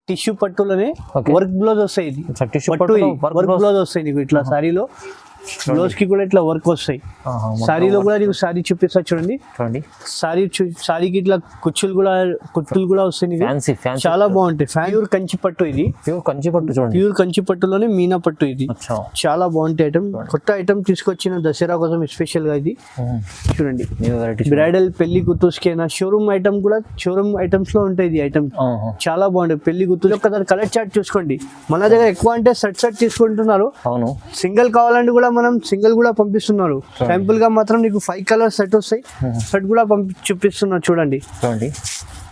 Tissue పట్టులోనే work blouse వస్తాయి. ఇది పట్టు వర్క్ బ్లౌజ్ వస్తాయి నీకు ఇట్లా సారీలో. బ్లౌజ్ కి కూడా ఇట్లా వర్క్ వస్తాయి. సారీలో కూడా నీకు సారీ చూపిస్తా చూడండి. సారీకి ఇట్లా కుచ్చులు కూడా వస్తాయి నీకు. చాలా బాగుంటాయి. ప్యూర్ కంచి పట్టు ఇది. ప్యూర్ కంచి పట్టులోనే మీనా పట్టు ఇది. చాలా బాగుంటాయి ఐటమ్. కొత్త ఐటమ్ తీసుకొచ్చిన దసరా కోసం స్పెషల్ గా ఇది చూడండి. బ్రైడల్ పెళ్లి గుర్తుస్కైనా షోరూమ్ ఐటమ్ కూడా షోరూమ్ ఐటమ్స్ లో ఉంటాయి ఇది ఐటమ్. చాలా బాగుంటాయి. పెళ్లి గుర్తు ఒకసారి కలర్ చార్ట్ చూసుకోండి. మన దగ్గర ఎక్కువ అంటే సెట్ తీసుకుంటున్నారు. సింగిల్ కావాలంటే కూడా మనం సింగిల్ కూడా పంపిస్తున్నారు. సింపుల్ గా మాత్రం నీకు 5 కలర్ సెట్ వస్తాయి. సెట్ కూడా చూపిస్తున్నారు చూడండి.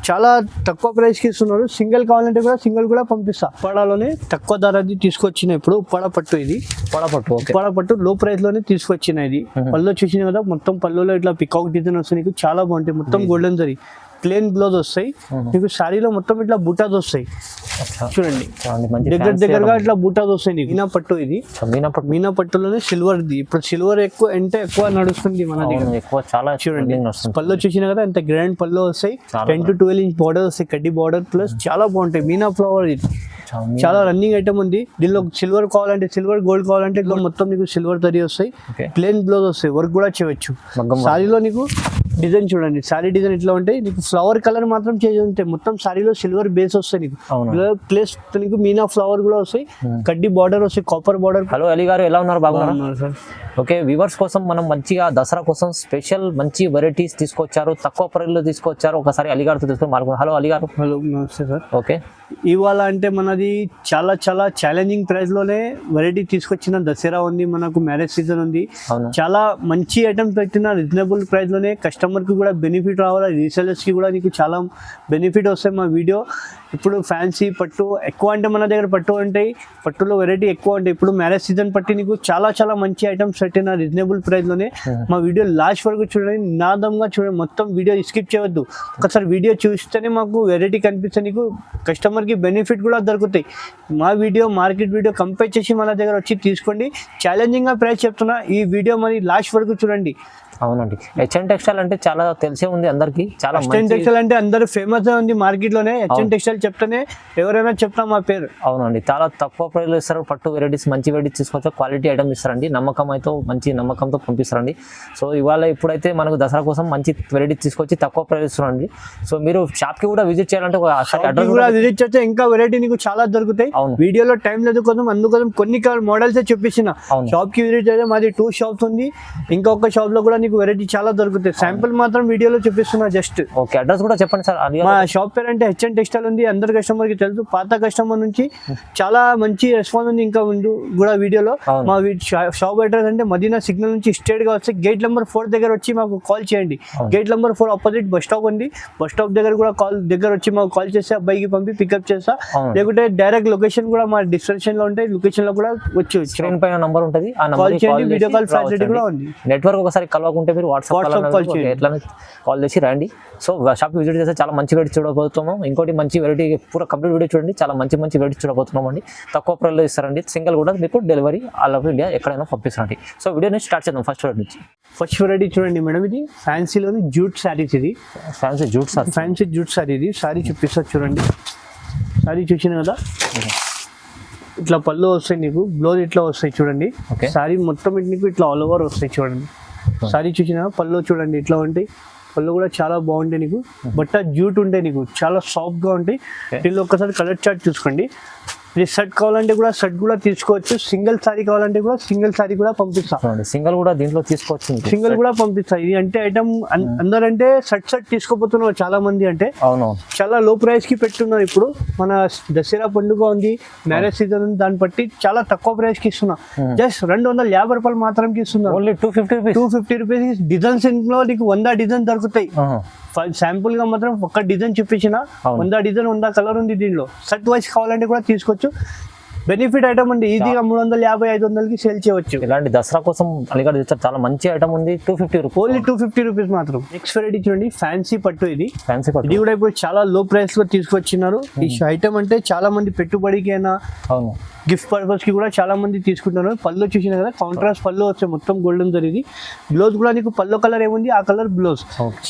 చాలా తక్కువ ప్రైస్ కి ఇస్తున్నారు. సింగిల్ కావాలంటే కూడా సింగిల్ కూడా పంపిస్తా. ఉప్పాడలోనే తక్కువ ధరది తీసుకొచ్చిన ఇప్పుడు ఉప్పాడ పట్టు ఇది. ఉప్పాడ పట్టు లో ప్రైస్ లోనే తీసుకొచ్చిన ఇది. పళ్ళు చూసిన కదా మొత్తం పళ్ళులో ఇట్లా పికాక్ డిజైన్ వస్తాయి నీకు. చాలా బాగుంటాయి. మొత్తం గోల్డెన్ జరీ ప్లేన్ బ్లౌజ్ వస్తాయి నీకు. సారీలో మొత్తం ఇట్లా బూటాస్ వస్తాయి చూడండి. దగ్గరగా ఇట్లా బూటాస్ వస్తాయి నీకు. మీనా పట్టు ఇది. మీనా పట్టులోనే సిల్వర్ ది. ఇప్పుడు సిల్వర్ ఎక్కువ నడుస్తుంది మన దగ్గర. చాలా చూడండి. పళ్ళు చూసినా కదా ఎంత గ్రాండ్ పళ్ళు వస్తాయి. 10 to 12 ఇంచ్ బార్డర్ వస్తాయి. కడ్డీ బార్డర్ ప్లస్ చాలా బాగుంటాయి. మీనా ఫ్లవర్ ఇది చాలా రన్నింగ్ ఐటమ్ ఉంది. దీనిలో సిల్వర్ కావాలంటే సిల్వర్, గోల్డ్ కావాలంటే మొత్తం నీకు సిల్వర్ తరి వస్తాయి. ప్లేన్ బ్లౌజ్ వస్తాయి. వర్క్ కూడా చేయవచ్చు. సారీలో నీకు డిజైన్ చూడండి. సారీ డిజైన్ ఇట్లా ఉంటాయి నీకు. ఫ్లవర్ కలర్ మాత్రం చేంజ్ ఉంటాయి. మొత్తం సారీలో సిల్వర్ బేస్ వస్తాయి నీకు. ప్లేస్ నీకు మీనా ఫ్లవర్ కూడా వస్తాయి. కడ్డీ బార్డర్ వస్తాయి. Copper border. హలో అలీ గారు, ఎలా ఉన్నారు? బాగున్నారు సార్. ఓకే, వ్యూవర్స్ కోసం మనం మంచిగా దసరా కోసం స్పెషల్ మంచి వెరైటీస్ తీసుకొచ్చారు. తక్కువ ప్రైస్లో తీసుకొచ్చారు. ఒకసారి అలీ గారితో తీసుకొని మాట్లాడుకుందాం. హలో అలీ గారు. హలో నమస్తే సార్. ఓకే, ఇవాళ అంటే మనది చాలా ఛాలెంజింగ్ ప్రైస్ లోనే వెరైటీ తీసుకొచ్చిన. దసరా ఉంది, మనకు మ్యారేజ్ సీజన్ ఉంది. చాలా మంచి ఐటమ్స్ పెట్టిన రీజనబుల్ ప్రైస్ లోనే. కస్టమర్ కి కూడా బెనిఫిట్ రావాలి. రీసెలర్స్ కి కూడా నీకు చాలా బెనిఫిట్ వస్తాయి. మా వీడియో ఇప్పుడు ఫ్యాన్సీ పట్టు ఎక్కువ అంటే మన దగ్గర పట్టు ఉంటాయి. పట్టులో వెరైటీ ఎక్కువ ఉంటాయి. ఇప్పుడు మ్యారేజ్ సీజన్ పట్టి నీకు చాలా మంచి ఐటమ్స్ పెట్టిన రీజనబుల్ ప్రైస్ లోనే. మా వీడియో లాస్ట్ వరకు చూడండి. నాదంగా చూడండి. మొత్తం వీడియో స్కిప్ చేయవద్దు. ఒకసారి వీడియో చూస్తేనే మాకు వెరైటీ కనిపిస్తే నీకు కస్టమర్ కి బెనిఫిట్ కూడా దొరుకుతాయి. మా వీడియో మార్కెట్ వీడియో కంపేర్ చేసి మన దగ్గర వచ్చి తీసుకోండి. ఛాలెంజింగ్ గా ప్రైస్ చెప్తున్నా. ఈ వీడియో మరి లాస్ట్ వరకు చూడండి. అవునండి, హెచ్ఎన్ టెక్స్టైల్ అంటే చాలా తెలిసే ఉంది అందరికి. చాలా హెచ్ఎన్ టెక్స్టైల్ అంటే అందరూ ఫేమస్ ఉంది మార్కెట్ లోనే. హెచ్ఎన్ టెక్స్టైల్ చెప్తానే ఎవరైనా చెప్తా మా పేరు. అవునండి, చాలా తక్కువ ప్రైస్ లో ఇస్తారు. పట్టు వెరైటీస్ మంచి వెరైటీస్ తీసుకొచ్చా క్వాలిటీ ఐటమ్ ఇస్తారండి. మంచి నమ్మకంతో పంపిస్తారండి. సో ఇప్పుడైతే మనకు దసరా కోసం మంచి వెరైటీస్ తీసుకొచ్చి తక్కువ ప్రైస్ ఇస్తారండి. సో మీరు షాప్ కి కూడా విజిట్ చేయాలంటే అడ్రస్ కూడా విజిట్ చేస్తే ఇంకా వెరైటీ నీకు చాలా దొరుకుతాయి. వీడియోలో టైం లేదు కోసం అందుకోసం కొన్ని మోడల్స్ చూపించిన. షాప్ కి విజిట్ చేస్తే మాది 2 షాప్స్ ఉంది. ఇంకొక షాప్ లో కూడా నీకు వెరైటీ చాలా దొరుకుతాయి. శాంపుల్ మాత్రం వీడియోలో చూపిస్తున్నా జస్ట్. ఓకే, అడ్రస్ కూడా చెప్పండి సార్. మా షాప్ పేరు అంటే హెచ్ఎన్ టెక్స్టైల్ ఉంది. అందరు కస్టమర్ కి తెలుసు. పాత కస్టమర్ నుంచి చాలా మంచి రెస్పాన్స్ ఉంది. ఇంకా ముందు కూడా వీడియోలో మా షాప్ అడ్రస్ అంటే మదీనా సిగ్నల్ నుంచి స్ట్రేట్ గా వస్తే గేట్ నెంబర్ 4 దగ్గర వచ్చి మాకు కాల్ చేయండి. Gate number 4 opposite bus stop ఉంది. బస్ స్టాప్ దగ్గర కూడా వచ్చి మాకు కాల్ చేస్తే అబ్బాయికి పంపి పికప్ చేస్తా. లేకుంటే డైరెక్ట్ లొకేషన్ కూడా మా డిస్క్రిప్షన్ లో ఉంటాయి. లొకేషన్ లో కూడా వచ్చి స్క్రీన్ పైన నంబర్ ఉంటుంది. కాల్ చేయండి. వీడియో కాల్ ఫెసిలిటీ కూడా ఉంది. నెట్వర్క్ ఒకసారి కలవకుంటే మీరు వాట్సాప్ ఎట్లా కాల్ చేసి రండి. సో షాప్ విజిట్ చేస్తే చాలా మంచి వెరైటీ చూడబోతున్నాం. ఇంకోటి మంచి వెరైటీ పూరా కంప్లీట్ వీడియో చూడండి. చాలా మంచి వెరైటీ చూడబోతున్నాం అండి. తక్కువ ప్రైస్లో ఇస్తారండి. సింగిల్ కూడా మీకు డెలివరీ ఆల్ ఓవర్ ఇండియా ఎక్కడైనా పంపిస్తారండి. సో వీడియోని స్టార్ట్ చేద్దాం. ఫస్ట్ వెరైటీ చూడండి మేడం. ఇది ఫ్యాన్సీలోని జూట్ శారీస్. ఇది ఫ్యాన్సీ జూట్ శారీ. ఇది శారీ చూపిస్తా చూడండి. శారీ చూసిన కదా ఇట్లా పళ్ళు వస్తాయి నీకు. బ్లౌజ్ ఇట్లా వస్తాయి చూడండి. శారీ మొత్తం నీకు ఇట్లా ఆల్ ఓవర్ వస్తాయి చూడండి. సారీ చూసిన పళ్ళు చూడండి ఇట్లా ఉంటాయి. పళ్ళు కూడా చాలా బాగుంటాయి నీకు. బట్ట జూట్ ఉంటాయి నీకు. చాలా సాఫ్ట్ గా ఉంటాయి. దీనిలో ఒక్కసారి కలర్ చార్ట్ చూసుకోండి. ఇది సెట్ కావాలంటే కూడా సెట్ కూడా తీసుకోవచ్చు. సింగిల్ సారీ కావాలంటే కూడా సింగిల్ సారీ కూడా పంపిస్తా. సింగిల్ కూడా దీంట్లో తీసుకోవచ్చు. సింగిల్ కూడా పంపిస్తా. ఇది అంటే ఐటమ్ అందరంటే సెట్ తీసుకోబోతున్నారు చాలా మంది. అంటే చాలా లో ప్రైస్ కి పెట్టున్నారు. ఇప్పుడు మన దసరా పండుగ ఉంది, మ్యారేజ్ సీజన్ ఉంది. దాన్ని బట్టి చాలా తక్కువ ప్రైస్ కి ఇస్తున్నా. జస్ట్ 250 రూపాయలు మాత్రం ఇస్తున్నా. Only 250 rupees. డిజైన్స్ ఇంట్లో నీకు 100 డిజైన్ దొరుకుతాయి. శాంపుల్ గా మాత్రం ఒక డిజైన్ చూపించిన 100 డిజైన్ 100 కలర్ ఉంది. దీనిలో సెట్ వైస్ కావాలంటే కూడా తీసుకోవచ్చు. బెనిఫిట్ ఐటమ్ ఉంది. ఈజీగా 350-500కి సేల్ చేయవచ్చు. ఇలాంటి దసరా కోసం అలీగఢ్ తెచ్చారు. చాలా మంచి ఐటమ్ ఉంది. 250 రూపీస్. ఓన్లీ 250 రూపీస్ మాత్రం. నెక్స్ట్ వెరైటీ చూడండి. ఫ్యాన్సీ పట్టు. ఇది ఇది కూడా ఇప్పుడు చాలా లో ప్రైస్ లో తీసుకొచ్చినారు. ఈ ఐటమ్ అంటే చాలా మంది పెట్టుబడికైనా గిఫ్ట్ పర్పస్ కి కూడా చాలా మంది తీసుకుంటున్నారు. పళ్ళు చూసినా కదా కాంట్రాస్ట్ పళ్ళు వచ్చే మొత్తం గోల్డెన్ జరిగింది. బ్లౌజ్ కూడా నీకు పళ్ళు కలర్ ఏముంది ఆ కలర్ బ్లౌజ్.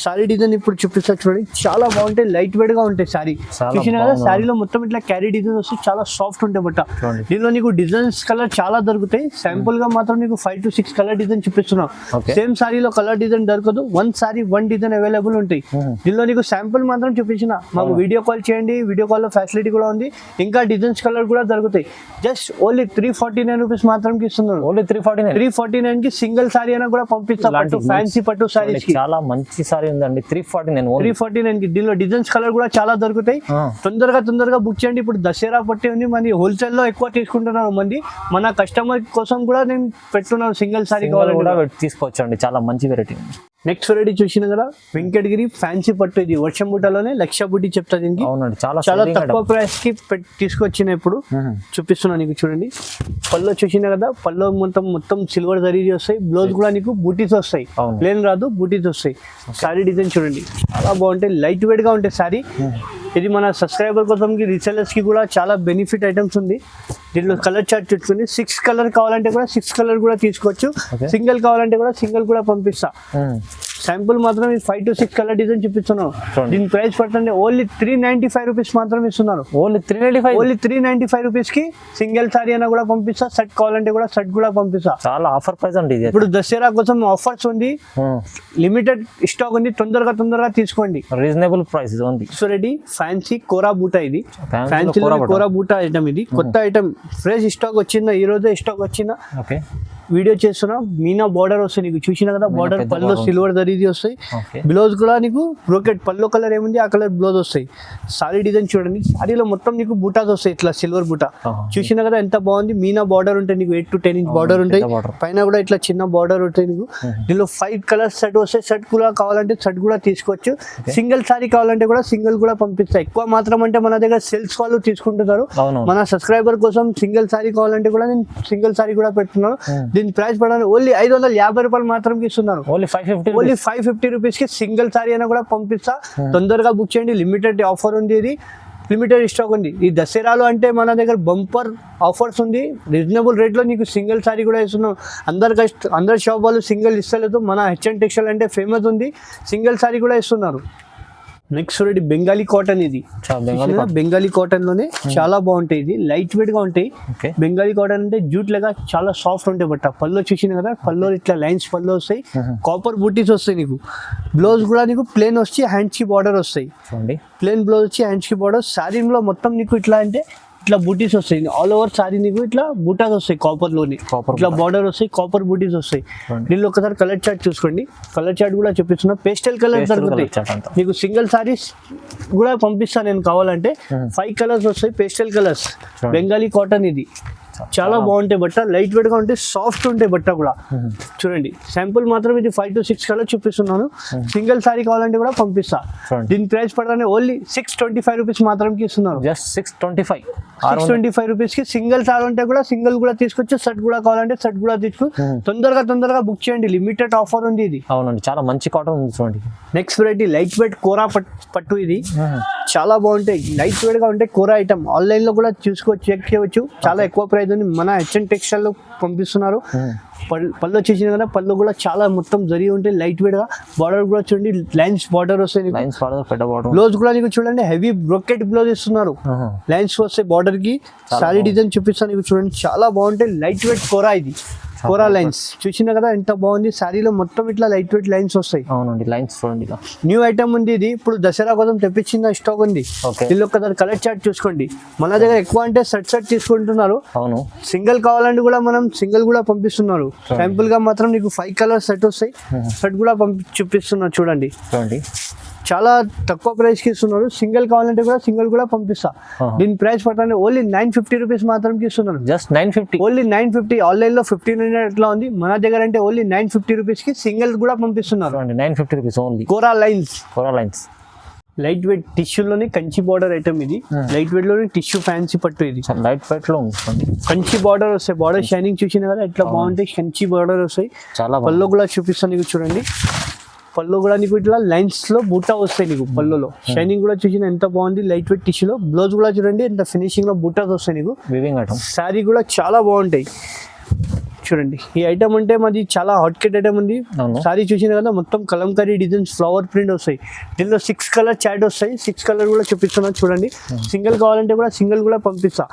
సారీ డిజైన్ ఇప్పుడు చూపిస్తా చూడండి, చాలా బాగుంటాయి, లైట్ వెయిట్ గా ఉంటాయి. సారీ చూసినా కదా, సారీలో మొత్తం ఇట్లా క్యారీ డిజైన్ వస్తే చాలా సాఫ్ట్ ఉంటాయి బట్ట. దీనిలో నీకు డిజైన్స్ కలర్ చాలా దొరుకుతాయి. శాంపుల్ గా మాత్రం నీకు 5 to 6 కలర్ డిజైన్ చూపిస్తున్నాం. సేమ్ సారీలో కలర్ డిజైన్ దొరకదు, one sorry one design available ఉంటాయి. దీనిలో నీకు శాంపుల్ మాత్రం చూపించిన, మాకు వీడియో కాల్ చేయండి, వీడియో కాల్ లో ఫెసిలిటీ కూడా ఉంది. ఇంకా డిజైన్స్ కలర్ కూడా దొరుకుతాయి. జస్ట్ ఓన్లీ 349 రూపీస్ మాత్రం ఇస్తున్నారు. ఓన్లీ 349 కి సింగిల్ సారీ అయినా కూడా పంపిస్తాం. ఫ్యాన్సీ పట్టు సారీస్ చాలా మంచి సారీ ఉందండి. 349 కి దీనిలో డిజైన్స్ కలర్ కూడా చాలా దొరుకుతాయి. తొందరగా బుక్ చేయండి. ఇప్పుడు దసరా పట్టి ఉంది, మన హోల్సేల్ లో ఎక్కువ తీసుకుంటున్నారు మంది. మన కస్టమర్ కోసం కూడా నేను పెట్టున్నాను, సింగిల్ సారీ కావాలంటే తీసుకోవచ్చు అండి, చాలా మంచి వెరైటీ. నెక్స్ట్ వెరైటీ చూసినా కదా, వెంకటగిరి ఫ్యాన్సీ పట్టు. ఇది వర్షం బుట్టలోనే 1,00,000 బుట్టి చెప్తా దీనికి. అవునండి, చాలా తక్కువ ప్రైస్ కి తీసుకొచ్చిన ఇప్పుడు చూపిస్తున్నా నీకు. చూడండి పళ్ళు చూసినా కదా, పళ్ళు మొత్తం సిల్వర్ జరీ వస్తాయి. బ్లౌజ్ కూడా నీకు బూటీస్ వస్తాయి, ప్లేన్ రాదు, బూటీస్ వస్తాయి. సారీ డిజైన్ చూడండి చాలా బాగుంటాయి, లైట్ వెయిట్ గా ఉంటాయి సారీ. ఇది మన సబ్స్క్రైబర్ కోసం రీసెలర్స్ కి కూడా చాలా బెనిఫిట్ ఐటమ్స్ ఉంది. దీనిలో కలర్ చార్ట్ చూసుకుని 6 కలర్ కావాలంటే కూడా 6 కలర్ కూడా తీసుకోవచ్చు. సింగిల్ కావాలంటే కూడా సింగిల్ కూడా పంపిస్తా. శాంపుల్ మాత్రం 5 to 6 కలర్ డిజైన్ చూపిస్తున్నాను. దీని ప్రైస్ పడుతుంది ఓన్లీ 395 రూపీస్ మాత్రం ఇస్తున్నారు. ఓన్లీ 395 రూపీస్ కి సింగిల్ సారీ అయినా కూడా పంపిస్తా. సెట్ కావాలంటే కూడా సెట్ కూడా పంపిస్తా. చాలా ఆఫర్ ప్రైస్ అండి. ఇప్పుడు దసరా కోసం ఆఫర్స్ ఉంది, లిమిటెడ్ స్టాక్ ఉంది, తొందరగా తీసుకోండి. రీజనబుల్ ప్రైస్ ఉంది. సో రెడీ ఫ్యాన్సీ కోరా బూటా. ఇది ఫ్యాన్సీ కోరా బూటా ఐటమ్. ఇది కొత్త ఐటమ్, ఫ్రెష్ స్టాక్ వచ్చిందా, ఈ రోజే స్టాక్ వచ్చిందా. వీడియో చేస్తున్నా. మీనా బార్డర్ వస్తాయి నీకు, చూసినా కదా బార్డర్. పళ్ళు సిల్వర్ దరీది వస్తాయి. బ్లౌజ్ కూడా నీకు బ్రోకెట్ పళ్ళు కలర్ ఏముంది ఆ కలర్ బ్లౌజ్ వస్తాయి. సారీ డిజైన్ చూడండి, సారీలో మొత్తం నీకు బూటాస్ వస్తాయి, ఇట్లా సిల్వర్ బూటా. చూసినా కదా ఎంత బాగుంది. మీనా బార్డర్ ఉంటాయి నీకు, 8 to 10 ఇంచ్ బార్డర్ ఉంటాయి. పైన కూడా ఇట్లా చిన్న బార్డర్ ఉంటాయి నీకు. దీనిలో 5 కలర్స్ సెట్ వస్తాయి. సెట్ కూడా కావాలంటే సెట్ కూడా తీసుకోవచ్చు. సింగిల్ సారీ కావాలంటే కూడా సింగిల్ కూడా పంపిస్తాయి. ఎక్కువ మాత్రం అంటే మన దగ్గర సేల్స్ వాళ్ళు తీసుకుంటున్నారు. మన సబ్స్క్రైబర్ కోసం సింగిల్ సారీ కావాలంటే కూడా నేను సింగిల్ సారీ కూడా పెడుతున్నాను. దీని ప్రైస్ పడడానికి ఓన్లీ 550 రూపాయలు మాత్రం ఇస్తున్నారు. ఓన్లీ 550 రూపీస్ కి సింగిల్ సారీ అయినా కూడా పంపిస్తా. తొందరగా బుక్ చేయండి, లిమిటెడ్ ఆఫర్ ఉంది. ఇది లిమిటెడ్ స్టాక్ ఉంది. ఈ దసరాలో అంటే మన దగ్గర బంపర్ ఆఫర్స్ ఉంది. రీజనబుల్ రేట్లో నీకు సింగిల్ సారీ కూడా ఇస్తున్నాం. అందరు షాప్ వాళ్ళు సింగిల్ ఇస్తలేదు. మన హెచ్ఎన్ టెక్స్టైల్ అంటే ఫేమస్ ఉంది, సింగిల్ సారీ కూడా ఇస్తున్నారు. Next ready Bengali cotton. ఇది బెంగాలీ కాటన్ లోనే చాలా బాగుంటాయి. ఇది లైట్ వెయిట్ గా ఉంటాయి. బెంగాలీ కాటన్ అంటే జూట్ లాగా చాలా సాఫ్ట్ ఉంటాయి బట్ట. పళ్ళు చూసిన కదా, పళ్ళు ఇట్లా లైన్స్ పళ్ళు వస్తాయి, కాపర్ బూటీస్ వస్తాయి నీకు. బ్లౌజ్ కూడా నీకు ప్లేన్ వచ్చి హ్యాండ్స్ కి బార్డర్ వస్తాయి. ప్లేన్ బ్లౌజ్ వచ్చి హ్యాండ్స్ కి బార్డర్. శారీలో మొత్తం నీకు ఇట్లా అంటే ఇట్లా బూటీస్ వస్తాయి. ఆల్ ఓవర్ సారీ నీకు ఇట్లా బూటాస్ వస్తాయి, కాపర్ లోని ఇట్లా బార్డర్ వస్తాయి, కాపర్ బూటీస్ వస్తాయి. దీనిలో ఒకసారి కలర్ చార్ట్ చూసుకోండి. కలర్ చార్ట్ కూడా చూపిస్తున్నా. పేస్టల్ కలర్స్ దొరుకుతాయి నీకు. సింగిల్ సారీస్ కూడా పంపిస్తాను నేను కావాలంటే. 5 కలర్స్ వస్తాయి, పేస్టల్ కలర్స్. బెంగాలీ కాటన్ ఇది చాలా బాగుంటాయి బట్ట, లైట్ వెయిట్ గా ఉంటాయి, సాఫ్ట్ ఉంటాయి బట్ట కూడా. చూడండి శాంపుల్ మాత్రం ఇది 5 to 6 కలర్ చూపిస్తున్నాను. సింగిల్ సారీ కావాలంటే కూడా పంపిస్తా. దీని ప్రైస్ పడగానే ఓన్లీ 625 రూపీస్ మాత్రం ఇస్తున్నారు. జస్ట్ 625 రూపీస్ కి సింగిల్ సారీ అంటే కూడా సింగిల్ కూడా తీసుకోవచ్చు. సెట్ కూడా కావాలంటే సెట్ కూడా తీసుకో. తొందరగా బుక్ చేయండి, లిమిటెడ్ ఆఫర్ ఉంది ఇది. అవునండి, చాలా మంచి కాటన్ ఉంది చూడండి. నెక్స్ట్ వెరైటీ లైట్ వెయిట్ కోరా పట్టు. ఇది చాలా బాగుంటాయి, లైట్ వెయిట్ గా ఉంటాయి. కోరా ఐటమ్ ఆన్లైన్ లో కూడా చూసుకోవచ్చు, చెక్ చేయవచ్చు. చాలా ఎక్కువ ప్రైస్ ఉంది. మన హెచ్ఎన్ టెక్స్టైల్ లో పంపిస్తున్నారు. పళ్ళు వచ్చేసిన కదా, పళ్ళు కూడా చాలా మొత్తం జరిగి ఉంటాయి, లైట్ వెయిట్ గా. బార్డర్ కూడా చూడండి, లైన్స్ బార్డర్ వస్తాయి. బ్లౌజ్ కూడా నీకు చూడండి, హెవీ బ్రోకెట్ బ్లౌజ్ ఇస్తున్నారు. లైన్స్ వస్తాయి బార్డర్ కి. సారీ డిజైన్ చూపిస్తాను నీకు చూడండి, చాలా బాగుంటాయి. లైట్ వెయిట్ కోరా. ఇది కోరా లైన్స్ చూసినా కదా ఎంత బాగుంది. సారీలో మొత్తం ఇట్లా లైట్ వెయిట్ లైన్స్ వస్తాయి. అవునండి, లైన్స్ చూడండి. న్యూ ఐటమ్ ఉంది ఇది, ఇప్పుడు దసరా కోసం తెప్పించిన స్టాక్ ఉంది. దీనిలో ఒకసారి కలర్ చార్ట్ చూసుకోండి. మన దగ్గర ఎక్కువ అంటే సెట్ తీసుకుంటున్నారు. అవును, సింగిల్ కావాలంటే కూడా మనం సింగిల్ కూడా పంపిస్తున్నారు. శాంపుల్ గా మాత్రం నీకు 5 కలర్స్ సెట్ వస్తాయి. సెట్ కూడా చూపిస్తున్నారు చూడండి. చాలా తక్కువ ప్రైస్ కి ఇస్తున్నారు. సింగిల్ కావాలంటే కూడా సింగిల్ కూడా పంపిస్తా. దీని ప్రైస్ పడతానే ఓన్లీ 950 రూపీస్ మాత్రం ఇస్తున్నారు. Just 950, only 950. ఆన్లైన్ లో 1500 అట్లా ఉంది, మన దగ్గర అంటే ఓన్లీ 950 రూపీస్ కి సింగిల్ కూడా పంపిస్తున్నారు. 950 rupees only. Kora lines light weight టిష్యూలోనే కంచి బార్డర్ ఐటమ్. ఇది లైట్ వెయిట్ లోనే టిష్యూ ఫ్యాన్సీ పట్టు. ఇది లైట్ వెయిట్ లో ఉంది. కంచి బార్డర్ వస్తాయి. బార్డర్ షైనింగ్ చూసిన కదా ఎట్లా బాగుంటాయి. కంచి బార్డర్ వస్తాయి. చాలా పళ్ళు కూడా చూపిస్తాను నీకు చూడండి. పళ్ళు కూడా నీకు ఇట్లా లైన్స్ లో బూటా వస్తాయి నీకు పళ్ళులో. షైనింగ్ కూడా చూసిన ఎంత బాగుంది, లైట్ వెయిట్ టిష్యూలో. బ్లౌజ్ కూడా చూడండి ఎంత ఫినిషింగ్ లో బూటాస్ వస్తాయి నీకు. శారీ కూడా చాలా బాగుంటాయి చూడండి. ఈ ఐటమ్ అంటే మాది చాలా హాట్ కేట్ ఐటమ్ ఉంది. సారీ చూసిన కదా మొత్తం కలంకారీ డిజైన్స్, ఫ్లవర్ ప్రింట్ వస్తాయి. దీనిలో 6 కలర్ చాట్ వస్తాయి. 6 కలర్ కూడా చూపిస్తున్నాను చూడండి. సింగిల్ కావాలంటే కూడా సింగిల్ కూడా పంపిస్తా.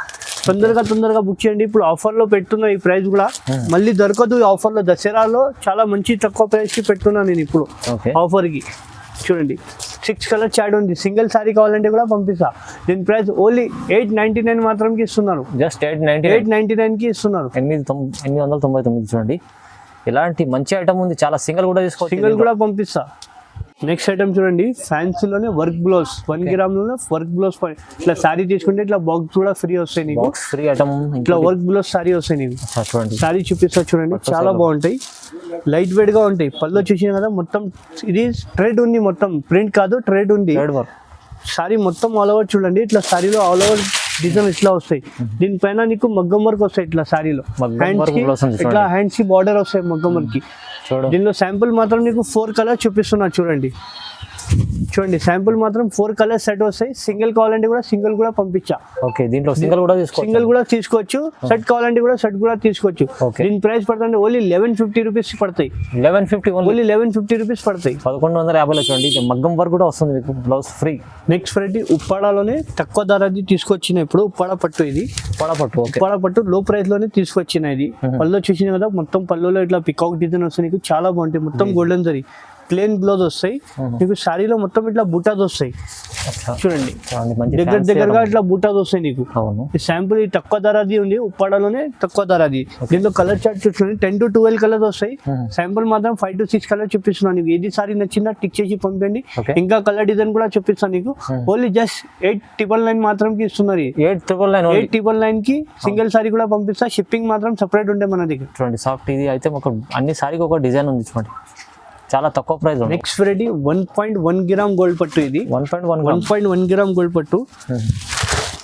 తొందరగా బుక్ చేయండి. ఇప్పుడు ఆఫర్లో పెడుతున్నా ఈ ప్రైస్ కూడా మళ్ళీ దొరకదు. ఈ ఆఫర్లో దసరాలో చాలా మంచి తక్కువ ప్రైస్ కి పెడుతున్నా నేను ఇప్పుడు ఆఫర్కి. చూడండి 6 కలర్ చాట్ ఉంది. సింగిల్ సారీ కావాలంటే కూడా పంపిస్తా. దీని ప్రైస్ ఓన్లీ 899 మాత్రంకి ఇస్తున్నారు. జస్ట్ 899 కి ఇస్తున్నారు. 899 చూడండి. ఇలాంటి మంచి ఐటమ్ ఉంది చాలా. సింగిల్ కూడా తీసుకోవచ్చు, సింగిల్ కూడా పంపిస్తా. నెక్స్ట్ ఐటమ్ చూడండి, ఫ్యాన్సీలోనే వర్క్ బ్లౌజ్ 1 గ్రామ్ లోనే వర్క్ బ్లౌజ్. ఇట్లా సారీ తీసుకుంటే ఇట్లా బాక్స్ కూడా ఫ్రీ వస్తాయి నీకు. ఫ్రీ ఐటమ్ ఇట్లా వర్క్ బ్లౌజ్ సారీ వస్తాయి నీకు. చూడండి సారీ చూపిస్తా చూడండి, చాలా బాగుంటాయి, లైట్ వెయిట్ గా ఉంటాయి. పళ్ళు చూసిన కదా మొత్తం ఇది థ్రెడ్ ఉంది, మొత్తం ప్రింట్ కాదు థ్రెడ్ ఉంది. సారీ మొత్తం ఆల్ ఓవర్ చూడండి. ఇట్లా సారీలో ఆల్ ఓవర్ డిజైన్ ఇట్లా వస్తాయి. దీనిపైన నీకు మగ్గం వర్క్ వస్తాయి. ఇట్లా సారీలో ఇట్లా హ్యాండ్స్ కి బార్డర్ వస్తాయి మగ్గం వర్క్ కి. దీనిలో శాంపుల్ మాత్రం నీకు 4 కలర్ చూపిస్తున్నా చూడండి. శాంపుల్ మాత్రం 4 కలర్ సెట్ వస్తాయి. సింగిల్ కావాలంటే కూడా సింగిల్ కూడా పంపించా. ఓకే, దీంట్లో సింగిల్ కూడా తీసుకోవచ్చు. సెట్ కావాలంటే కూడా సెట్ కూడా తీసుకోవచ్చు. దీని ప్రైస్ పడుతుంది ఓన్లీ 1150 రూపీస్ పడతాయి. 1150 రూపీస్ పడతాయి. 1150 చూడండి. మగ్గం వర్క్ కూడా వస్తుంది మీకు, బ్లౌజ్ ఫ్రీ. నెక్స్ట్ వెరైటీ ఉప్పాడలోనే తక్కువ ధరది తీసుకొచ్చిన ఇప్పుడు ఉప్పాడ పట్టు. ఇది ఉప్పాడ పట్టు లో ప్రైస్ లోనే తీసుకొచ్చిన. ఇది పళ్ళు చూసిన కదా మొత్తం పళ్ళులో ఇట్లా పికాక్ డిజైన్ వస్తాయి నీకు, చాలా బాగుంటాయి. మొత్తం గోల్డెన్ జరీ ప్లేన్ బ్లౌజ్ వస్తాయి నీకు. సారీలో మొత్తం ఇట్లా బూటాస్ వస్తాయి చూడండి. దగ్గరగా ఇట్లా బూటాస్ వస్తాయి నీకు. ఈ శాంపుల్ ఈ తక్కువ ధరది ఉంది, ఉప్పాడలోనే తక్కువ ధరది. దీంట్లో కలర్ చార్ట్ చూడండి, 10 to 12 కలర్స్ వస్తాయి. శాంపుల్ మాత్రం 5 to 6 కలర్ చూపిస్తున్నాను నీకు. ఏది సారీ నచ్చిందా టిక్ చేసి పంపండి. ఇంకా కలర్ డిజైన్ కూడా చూపిస్తాను నీకు. ఓన్లీ జస్ట్ 899 మాత్రం కి ఇస్తున్నారు. 899 కి సింగిల్ సారీ కూడా పంపిస్తా. షిప్పింగ్ మాత్రం సెపరేట్ ఉంటాయి మన దగ్గర. చూడండి సాఫ్ట్ ఇది అయితే అన్ని సారీకి ఒక డిజైన్ ఉంది చూడండి, చాలా తక్కువ price. Next variety 1.1 gram gold పట్టు. ఇది 1.1 గ్రామ్ గోల్డ్ పట్టు.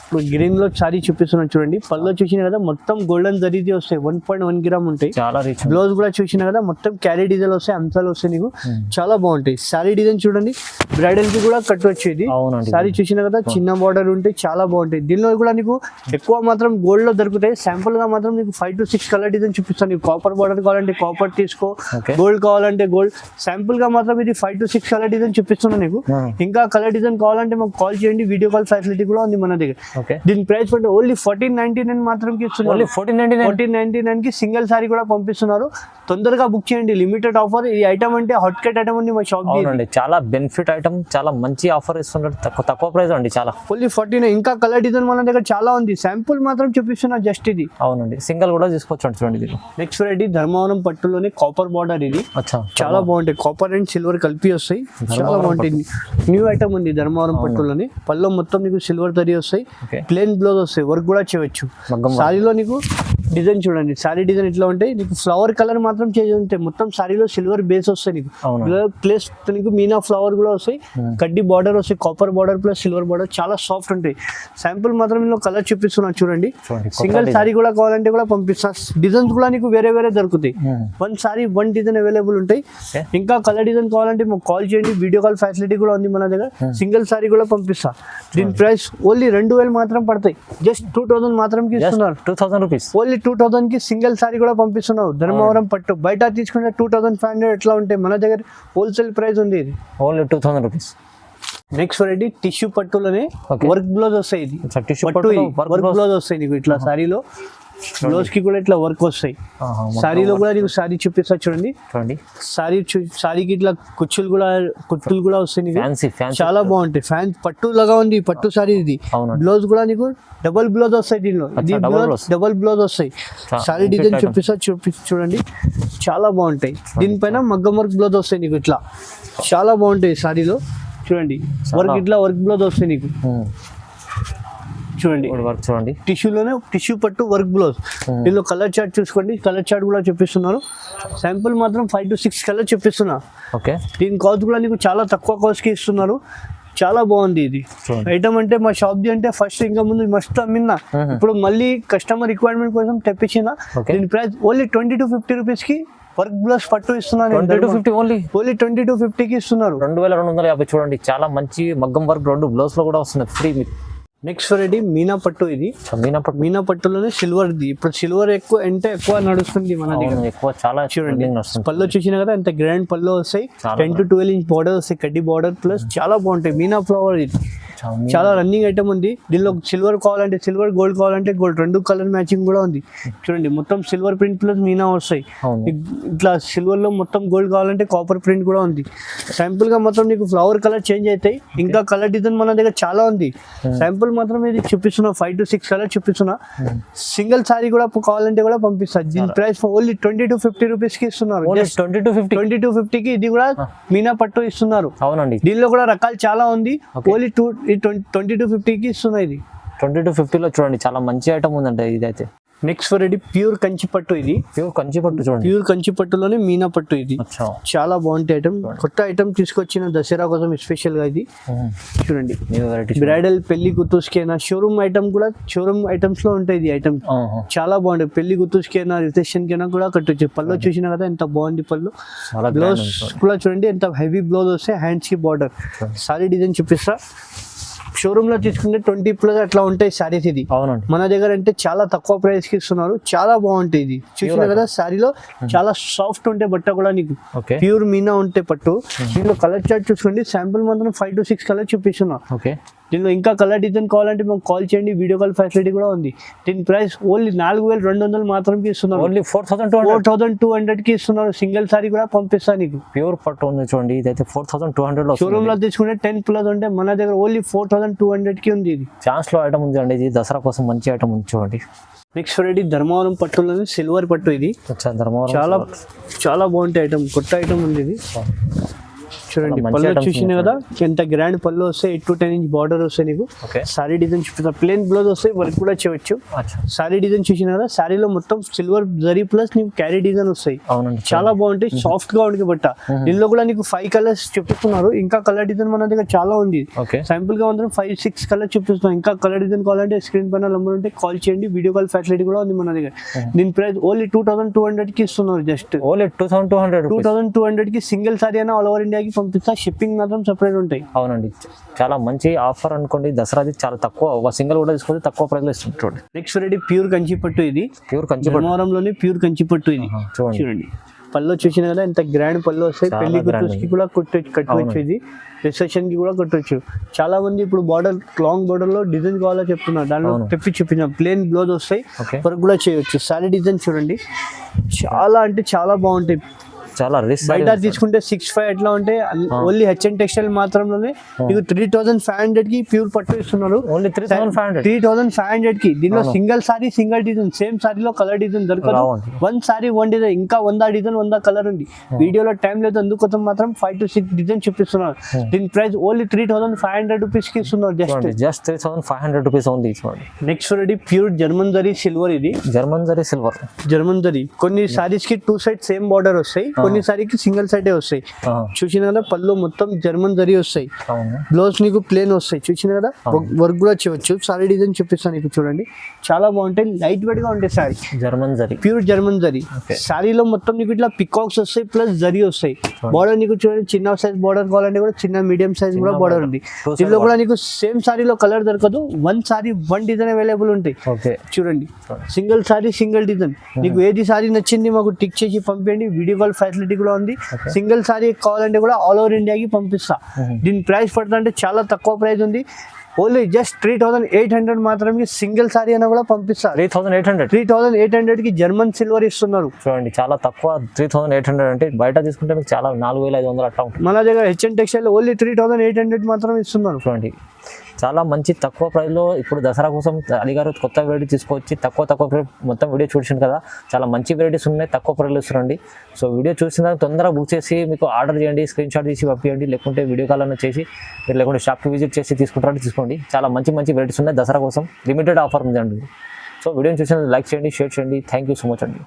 ఇప్పుడు గ్రీన్ లో సారీ చూపిస్తున్నాను చూడండి. పళ్ళు చూసిన కదా మొత్తం గోల్డెన్ జరీది వస్తాయి. 1.1 గ్రామ్ ఉంటాయి. చాలా రిచ్. బ్లౌజ్ కూడా చూసిన కదా మొత్తం క్యారీ డిజైన్ వస్తాయి, అంశాలు వస్తాయి నీకు. చాలా బాగుంటాయి. సారీ డిజైన్ చూడండి, బ్రైడల్ కి కూడా కట్టవచ్చు. ఇది సారీ చూసిన కదా చిన్న బార్డర్ ఉంటాయి, చాలా బాగుంటాయి. దీనిలో కూడా నీకు ఎక్కువ మాత్రం గోల్డ్ లో దొరుకుతాయి. శాంపుల్ గా మాత్రం నీకు 5 to 6 కలర్ డిజైన్ చూపిస్తాను. నీకు కాపర్ బార్డర్ కావాలంటే కాపర్ తీసుకో, గోల్డ్ కావాలంటే గోల్డ్. శాంపుల్ గా మాత్రం ఇది 5 to 6 కలర్ డిజైన్ చూపిస్తున్నాను నీకు. ఇంకా కలర్ డిజైన్ కావాలంటే మాకు కాల్ చేయండి. వీడియో కాల్ ఫెసిలిటీ కూడా ఉంది మన దగ్గర. దీని ప్రైస్ పడితే ఓన్లీ 1499 మాత్రం కి ఇస్తున్నారు. 1499 కి సింగిల్ సారీ కూడా పంపిస్తున్నారు. తొందరగా బుక్ చేయండి, లిమిటెడ్ ఆఫర్. ఈ ఐటమ్ అంటే హాట్ కేట్ ఐటమ్ ఉంది మా షాప్. చాలా బెనిఫిట్ ఐటమ్, చాలా మంచి ఆఫర్ ఇస్తున్నారు. తక్కువ ప్రైస్ అండి, చాలా ఓన్లీ 49. ఇంకా కలర్ డిజైన్ మన దగ్గర చాలా ఉంది. శాంపుల్ మాత్రం చూపిస్తున్నా జస్ట్ ఇది. అవునండి, సింగిల్ కూడా తీసుకోవచ్చు చూడండి. నెక్స్ట్ వెరైటీ ధర్మవరం పట్టులోనే కాపర్ బార్డర్. ఇది చాలా బాగుంటాయి. కాపర్ అండ్ సిల్వర్ కలిపి వస్తాయి, చాలా బాగుంటాయి. న్యూ ఐటమ్ ఉంది ధర్మవరం పట్టులోనే. పళ్ళు మొత్తం నీకు సిల్వర్ తరి వస్తాయి, ప్లేన్ బ్లౌజ్ వస్తాయి, వర్క్ కూడా చేయవచ్చు. సారీలో నీకు డిజైన్ చూడండి, సారీ డిజైన్ ఇట్లా ఉంటాయి. నీకు ఫ్లవర్ కలర్ మాత్రం చేంజ్ ఉంటాయి. మొత్తం సారీలో సిల్వర్ బేస్ వస్తాయి నీకు. ప్లస్ నీకు మీనా ఫ్లవర్ కూడా వస్తాయి, కడ్డీ బార్డర్ వస్తాయి, copper border plus silver border, చాలా సాఫ్ట్ ఉంటాయి. శాంపుల్ మాత్రం ఇందులో కలర్ చూపిస్తున్నా చూడండి. సింగిల్ సారీ కూడా కావాలంటే కూడా పంపిస్తా. డిజైన్స్ కూడా నీకు వేరే దొరుకుతాయి. 1 సారీ 1 డిజైన్ అవైలబుల్ ఉంటాయి. ఇంకా కలర్ డిజైన్ కావాలంటే మాకు కాల్ చేయండి. వీడియో కాల్ ఫెసిలిటీ కూడా ఉంది మన దగ్గర. సింగిల్ సారీ కూడా పంపిస్తా. దీని ప్రైస్ ఓన్లీ 2000 మాత్రం పడతాయి. జస్ట్ 2000 మాత్రం కి ఇస్తున్నారు. 2000 రూపీస్. ఓన్లీ 2000 కి సింగిల్ సారీ కూడా పంపిస్తున్నావు. ధర్మవరం పట్టు బయట తీసుకుంటే 2500 ఎట్లా ఉంటాయి, మన దగ్గర హోల్సేల్ ప్రైస్ ఉంది. ఇది only 2000 rupees. Next variety tissue పట్టులోనే వర్క్ బ్లౌజ్ వస్తాయి. ఇది వర్క్ బ్లౌజ్ వస్తాయి నీకు. ఇట్లా సారీలో బ్లౌజ్ కి కూడా ఇట్లా వర్క్ వస్తాయి. సారీలో కూడా నీకు సారీ చూపిస్తా చూడండి. సారీకి ఇట్లా కుచ్చులు కూడా వస్తాయి నీకు, చాలా బాగుంటాయి. ఫ్యాన్ పట్టు లాగా ఉంది పట్టు సారీ. ఇది బ్లౌజ్ కూడా నీకు డబల్ బ్లౌజ్ వస్తాయి. దీనిలో ఇది డబల్ బ్లౌజ్ వస్తాయి. సారీ డిజైన్ చూపిస్తా చూడండి, చాలా బాగుంటాయి. దీనిపైన మగ్గం వర్క్ బ్లౌజ్ వస్తాయి నీకు. ఇట్లా చాలా బాగుంటాయి. సారీలో చూడండి వర్క్ ఇట్లా వర్క్ బ్లౌజ్ వస్తాయి నీకు. చూడండి టిష్యూలోనే టిష్యూ పట్టు వర్క్ బ్లౌజ్. దీనిలో కలర్ చార్ట్ చూసుకోండి, కలర్ చార్ట్ కూడా చూపిస్తున్నారు. శాంపుల్ మాత్రం 5 to 6 కలర్ చూపిస్తున్నా. దీని కాస్ట్ కూడా నీకు చాలా తక్కువ కాస్ట్ కి ఇస్తున్నారు. చాలా బాగుంది ఇది ఐటమ్. అంటే మా షాప్ ది అంటే ఫస్ట్ ఇంకా ముందు మస్తు అమ్మినా, ఇప్పుడు మళ్ళీ కస్టమర్ రిక్వైర్మెంట్ కోసం తెప్పించిన. దీని ప్రైస్ ఓన్లీ 20 to 50 రూపీస్ కి వర్క్ బ్లౌజ్ పట్టు ఇస్తున్నాను 2250 ఓన్లీ 2250కి ఇస్తున్నారు. 2250 చూడండి, చాలా మంచి మగ్గం వర్క్ 2 బ్లౌజ్ లో కూడా వస్తుంది ఫ్రీ. నెక్స్ట్ వెరైటీ మీనా పట్టు. ఇది మీనా పట్టులోనే సిల్వర్. ఇప్పుడు సిల్వర్ ఎక్కువ నడుస్తుంది మన దగ్గర, ఎక్కువ చాలా. చూడండి పళ్ళు చూసినా కదా ఎంత గ్రాండ్ పళ్ళు వస్తాయి, 10 to 12 ఇంచ్ బార్డర్ వస్తాయి, కడ్డీ బార్డర్ ప్లస్ చాలా బాగుంటాయి. మీనా ఫ్లవర్ ఇది చాలా రన్నింగ్ ఐటమ్ ఉంది. దీనిలో సిల్వర్ కావాలంటే సిల్వర్, గోల్డ్ కావాలంటే గోల్డ్, 2 కలర్ మ్యాచింగ్ కూడా ఉంది. చూడండి మొత్తం సిల్వర్ ప్రింట్ ప్లస్ మీనా వస్తాయి. ఇట్లా సిల్వర్ లో మొత్తం గోల్డ్ కావాలంటే కాపర్ ప్రింట్ కూడా ఉంది. శాంపుల్ గా మొత్తం నీకు ఫ్లవర్ కలర్ చేంజ్ అవుతాయి. ఇంకా కలర్ డిజైన్ మన దగ్గర చాలా ఉంది. శాంపుల్ మాత్రం ఇది చూపిస్తున్నా, 5 to 6 కలర్ చూపిస్తున్నా. సింగిల్ సారీ కూడా కావాలంటే కూడా పంపిస్తా. దీని ప్రైస్ ఓన్లీ 2250 రూపీస్ కి ఇస్తున్నారు. 2250కి ఇది కూడా మీనా పట్టు ఇస్తున్నారు. అవునండి, దీనిలో కూడా రకాలు చాలా ఉంది. ఓన్లీ 2250కి ఇస్తున్నా. ఇది 2250లో చూడండి చాలా మంచి ఐటమ్ ఉందండి ఇదైతే. నెక్స్ట్ వెరైటీ ప్యూర్ కంచి పట్టు. ఇది ప్యూర్ కంచి పట్టు చూడండి, ప్యూర్ కంచి పట్టులోనే మీనా పట్టు. ఇది చాలా బాగుంటాయి ఐటమ్, కొత్త ఐటమ్ తీసుకొచ్చిన దసరా కోసం స్పెషల్ గా. ఇది చూడండి బ్రైడల్ పెళ్లి గుర్తుస్కైనా షోరూమ్ ఐటమ్ కూడా, షోరూమ్ ఐటమ్స్ లో ఉంటాయి ఇది ఐటమ్. చాలా బాగుంటాయి. పెళ్లి గుర్తుస్కైనా రిసెప్షన్ కైనా కూడా కట్టొచ్చు. పళ్ళు చూసినా కదా ఎంత బాగుంది పళ్ళు. బ్లౌజ్ కూడా చూడండి ఎంత హెవీ బ్లౌజ్ వస్తే, హ్యాండ్స్ కి బార్డర్. సారీ డిజైన్ చూపిస్తా. షోరూమ్ లో తీసుకుంటే 20+ అట్లా ఉంటాయి సారీస్. ఇది మన దగ్గర అంటే చాలా తక్కువ ప్రైస్ కి ఇస్తున్నారు. చాలా బాగుంటాయి. ఇది చూసినా కదా సారీలో చాలా సాఫ్ట్ ఉంటాయి బట్ట కూడా. నీకు ప్యూర్ మీనా ఉంటే పట్టు. దీనిలో కలర్ చార్ట్ చూసుకోండి. శాంపుల్ మాత్రం 5 to 6 కలర్ చూపిస్తున్నా. దీనిలో ఇంకా కలర్ డిజైన్ కావాలంటే మాకు కాల్ చేయండి, వీడియో కాల్ ఫెసిలిటీ కూడా ఉంది. దీని ప్రైస్ ఓన్లీ 4200 మాత్రమే ఇస్తున్నారు. ఓన్లీ 4200కి ఇస్తున్నారు. సింగిల్ సారీ కూడా పంపిస్తా నీకు. ప్యూర్ పట్టు ఉంది చూడండి, ఇదైతే 4200 షోరూమ్ లో తీసుకుంటే 10+ ఉంటే మన దగ్గర ఓన్లీ 4200కి ఉంది. ఇది ఛాన్స్ లో ఐటమ్ ఉంది అండి. ఇది దసరా కోసం మంచి ఐటమ్ ఉంది చూడండి. నెక్స్ట్ వెరైటీ ధర్మవరం పట్టులోనే సిల్వర్ పట్టు. ఇది చాలా బాగుంటాయి ఐటమ్, కొత్త ఐటమ్ ఉంది ఇది. చూడండి పళ్ళు చూసినా కదా ఎంత గ్రాండ్ పళ్ళు వస్తాయి. 8 to 10 ఇంచ్ బార్డర్ వస్తాయి. నీకు సారీ డిజైన్ చూపిస్తా. ప్లేన్ బ్లౌజ్ వస్తాయి, వర్క్ కూడా చేయవచ్చు. సారీ డిజైన్ చూసినా కదా, సారీలో మొత్తం సిల్వర్ జరీ ప్లస్ నీకు క్యారీ డిజైన్ వస్తాయి. చాలా బాగుంటాయి, సాఫ్ట్ గా ఉంటుంది బట్ట. దీనిలో కూడా నీకు 5 కలర్స్ చూపిస్తున్నారు. ఇంకా కలర్ డిజైన్ మన దగ్గర చాలా ఉంది. సింపుల్ గా మాత్రం 5-6 కలర్ చూపిస్తున్నాం. ఇంకా కలర్ డిజైన్ కావాలంటే స్క్రీన్ పైన నంబర్ ఉంటే కాల్ చేయండి, వీడియో కాల్ ఫెసిలిటీ కూడా ఉంది మన దగ్గర. దీని ప్రైస్ ఓన్లీ 2200కి ఇస్తున్నారు. జస్ట్ ఓన్లీ 2200కి సింగిల్ సారీ అయినా ఆల్ ఓవర్ ఇండియాకి పంపిస్తా. షిప్పింగ్ మాత్రం సెపరేట్ ఉంటాయి. అవునండి, చాలా మంచి ఆఫర్ అనుకోండి. దసరాది చాలా తక్కువ, ఒక సింగిల్ కూడా తీసుకుంటే తక్కువ ప్రైస్ లో ఇస్తుంది. చూడండి నెక్స్ట్ వెరైటీ ప్యూర్ కంచి పట్టు. ఇది ప్యూర్ కంచి ధర్మవరంలోని ప్యూర్ కంచి పట్టు. ఇది చూడండి పళ్ళు చూసినా కదా ఎంత గ్రాండ్ పళ్ళు వస్తాయి. పెళ్లి గుర్తుకి కూడా కట్టవచ్చు. ఇది రిసెప్షన్ కి కూడా కట్టవచ్చు. చాలా మంది ఇప్పుడు బార్డర్, లాంగ్ బార్డర్ లో డిజైన్ కావాలో చెప్తున్నారు. దానిలో తెప్పి చూపించాం. ప్లేన్ బ్లౌజ్ వస్తాయి, వర్క్ కూడా చేయవచ్చు. సారీ డిజైన్ చూడండి చాలా అంటే చాలా బాగుంటాయి. చాలా బయట తీసుకుంటే 6,500 ఎట్లా ఉంటే ఓన్లీ హెచ్ఎన్ టెక్స్టైల్ మాత్రమే మీకు 3500కి ప్యూర్ పట్టు ఇస్తున్నారు. ఓన్లీ 3500 కి. దీనిలో single sari single design, same సారీలో కలర్ డిజైన్ దొరకదు. 1 సారీ 1 డిజైన్, ఇంకా 100 డిజైన్ 100 కలర్ ఉంది. వీడియోలో టైం లేదు, అందుకోసం మాత్రం 5 to 6 డిజైన్ చూపిస్తున్నారు. దీని ప్రైస్ ఓన్లీ 3500 రూపీస్ కి ఇస్తున్నారు. జస్ట్ 3500 రూపీస్ ఉంది. Next ready pure German zari silver. ఇది జర్మన్ జరీ. కొన్ని సారీస్ కి 2 సైడ్ సేమ్ బార్డర్ వస్తాయి, కొన్ని సారీకి సింగిల్ సైడే వస్తాయి. చూసిన కదా పళ్ళు మొత్తం జర్మన్ జరీ వస్తాయి. బ్లౌజ్ నీకు ప్లేన్ వస్తాయి. చూసిన కదా వర్క్ కూడా చేయవచ్చు. సారీ డిజైన్ చూపిస్తాను నీకు. చూడండి చాలా బాగుంటాయి, లైట్ వెయిట్ గా ఉంటాయి. Sari German zari, pure German zari. సారీలో మొత్తం నీకు ఇట్లా పికాక్స్ వస్తాయి ప్లస్ జరీ వస్తాయి. బార్డర్ నీకు చూడండి చిన్న సైజ్ బార్డర్ కావాలంటే కూడా చిన్న మీడియం సైజ్ కూడా బార్డర్ ఉంది. దీనిలో కూడా నీకు సేమ్ సారీలో కలర్ దొరకదు. 1 సారీ 1 డిజైన్ అవైలబుల్ ఉంటాయి. చూడండి సింగిల్ సారీ సింగిల్ డిజైన్. నీకు ఏది సారీ నచ్చింది మాకు టిక్ చేసి పంపించండి, వీడియో కాల్ ఫెసిలిటీ కూడా ఉంది. సింగిల్ సారీ కావాలంటే కూడా ఆల్ ఓవర్ ఇండియాకి పంపిస్తా. దీని ప్రైస్ పడుతుందంటే చాలా తక్కువ ప్రైస్ ఉంది. ఓన్లీ జస్ట్ 3800 మాత్రమే సింగిల్ సారీ అయినా కూడా పంపిస్తా. 3800కి జర్మన్ సిల్వర్ ఇస్తున్నారు. చూడండి చాలా తక్కువ. 3800 అంటే బయట తీసుకుంటే మీకు చాలా 4500 అట్లా ఉంటుంది. మన దగ్గర హెచ్ఎన్ టెక్స్టైల్ ఓన్లీ 3800 మాత్రమే ఇస్తున్నారు. చూడండి చాలా మంచి తక్కువ ప్రైస్లో ఇప్పుడు దసరా కోసం అలీగారు కొత్త వెరైటీ తీసుకొచ్చి తక్కువ మొత్తం వీడియో చూసింది కదా, చాలా మంచి వెరైటీస్ ఉన్నాయి, తక్కువ ప్రైస్లో ఇస్తున్నాండి. సో వీడియో చూసిన తొందరగా బుక్ చేసి మీకు ఆర్డర్ చేయండి, స్క్రీన్ షాట్ తీసి పంపించండి, లేకుంటే వీడియో కాల్ అన్న చేసి మీరు లేకుంటే షాప్కి విజిట్ చేసి తీసుకుంటారంటే తీసుకోండి. చాలా మంచి వెరైటీస్ ఉన్నాయి. దసరా కోసం లిమిటెడ్ ఆఫర్ ఉందండి. సో వీడియోని చూసిన లైక్ చేయండి, షేర్ చేయండి. థ్యాంక్ యూ సో మచ్ అండి.